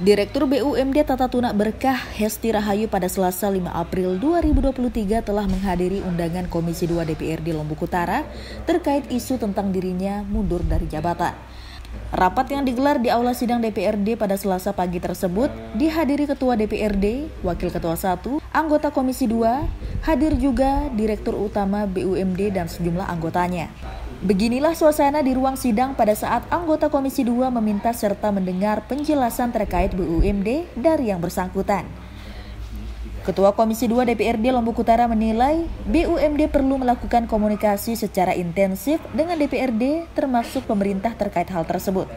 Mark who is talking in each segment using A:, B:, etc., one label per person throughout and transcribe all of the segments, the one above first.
A: Direktur BUMD Tata Tunak Berkah Hesti Rahayu pada Selasa 5 April 2023 telah menghadiri undangan Komisi 2 DPRD Lombok Utara terkait isu tentang dirinya mundur dari jabatan. Rapat yang digelar di Aula Sidang DPRD pada Selasa pagi tersebut dihadiri Ketua DPRD, Wakil Ketua 1, anggota Komisi 2, hadir juga Direktur Utama BUMD dan sejumlah anggotanya. Beginilah suasana di ruang sidang pada saat anggota Komisi 2 meminta serta mendengar penjelasan terkait BUMD dari yang bersangkutan. Ketua Komisi 2 DPRD Lombok Utara menilai BUMD perlu melakukan komunikasi secara intensif dengan DPRD termasuk pemerintah terkait hal tersebut.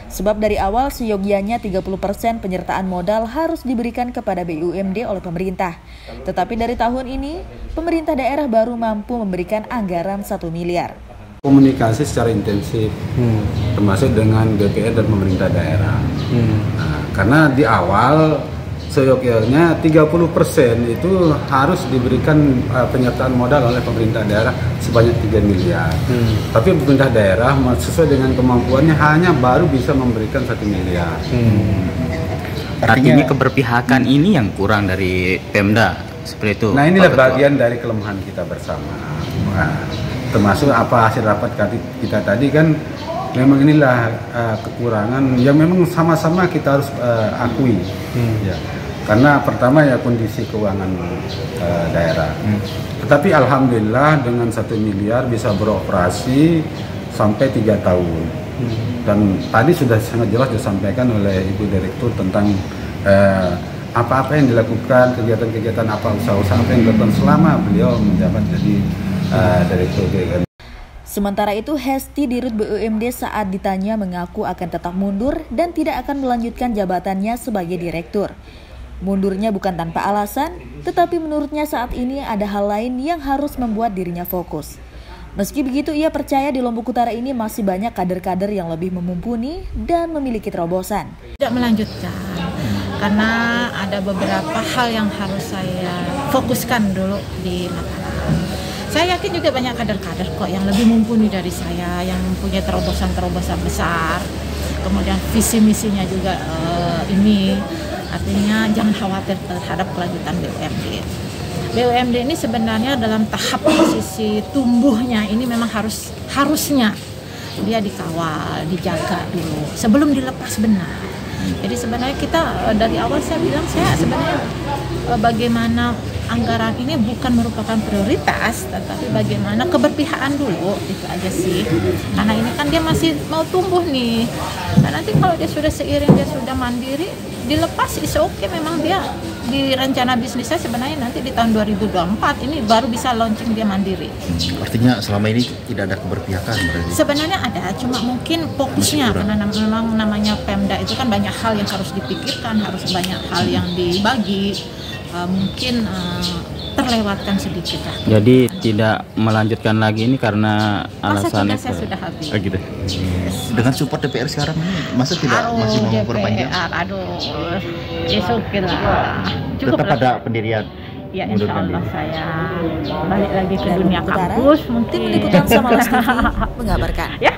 A: Sebab dari awal seyogianya 30% penyertaan modal harus diberikan kepada BUMD oleh pemerintah. Tetapi dari tahun ini, pemerintah daerah baru mampu memberikan anggaran 1 miliar.
B: Komunikasi secara intensif, termasuk dengan DPR dan pemerintah daerah. Nah, karena di awal seyogyanya 30% itu harus diberikan penyertaan modal oleh pemerintah daerah sebanyak 3 miliar. Tapi pemerintah daerah sesuai dengan kemampuannya hanya baru bisa memberikan 1 miliar.
C: Artinya keberpihakan ini yang kurang dari Pemda, seperti itu.
B: Nah, inilah bagian dari kelemahan kita bersama. Termasuk apa hasil rapat kita tadi kan memang inilah kekurangan yang memang sama-sama kita harus akui. Ya. Karena pertama ya kondisi keuangan daerah. Tetapi alhamdulillah dengan 1 miliar bisa beroperasi sampai 3 tahun. Dan tadi sudah sangat jelas disampaikan oleh Ibu Direktur tentang apa-apa yang dilakukan, kegiatan-kegiatan apa, usaha-usaha apa yang dilakukan selama beliau menjabat jadi Direktur BUMD.
A: Sementara itu, Hesti Dirut BUMD saat ditanya mengaku akan tetap mundur dan tidak akan melanjutkan jabatannya sebagai direktur. Mundurnya bukan tanpa alasan, tetapi menurutnya saat ini ada hal lain yang harus membuat dirinya fokus. Meski begitu, ia percaya di Lombok Utara ini masih banyak kader-kader yang lebih memumpuni dan memiliki terobosan.
D: Tidak melanjutkan, karena ada beberapa hal yang harus saya fokuskan dulu di Mataram. Saya yakin juga banyak kader-kader kok yang lebih mumpuni dari saya, yang punya terobosan-terobosan besar. Kemudian visi misinya juga ini, artinya jangan khawatir terhadap kelanjutan BUMD. BUMD ini sebenarnya dalam tahap posisi tumbuhnya ini memang harusnya dia dikawal, dijaga dulu sebelum dilepas benar. Jadi sebenarnya kita dari awal saya bilang saya sebenarnya bagaimana anggaran ini bukan merupakan prioritas, tetapi bagaimana keberpihakan dulu, itu aja sih. Karena ini kan dia masih mau tumbuh nih. Dan nanti kalau dia sudah seiring, dia sudah mandiri, dilepas is oke, memang dia di rencana bisnisnya sebenarnya nanti di tahun 2024 ini baru bisa launching dia mandiri.
E: Artinya selama ini tidak ada keberpihakan berarti?
D: Sebenarnya ada, cuma mungkin fokusnya karena memang namanya Pemda itu kan banyak hal yang harus dipikirkan, harus banyak hal yang dibagi. Mungkin terlewatkan sedikit lah.
C: Jadi tidak melanjutkan lagi ini karena alasan
D: itu. Saya sudah habis.
C: Gitu.
D: Yes.
E: Dengan support DPR sekarang ini masa tidak masih mau memperpanjang?
D: Oke lah. Cukup
E: tetap ada pendirian.
D: Ya, insya Allah saya balik lagi ke dunia kampus.
A: Tim Liputan Samalas TV mengabarkan.
D: Ya.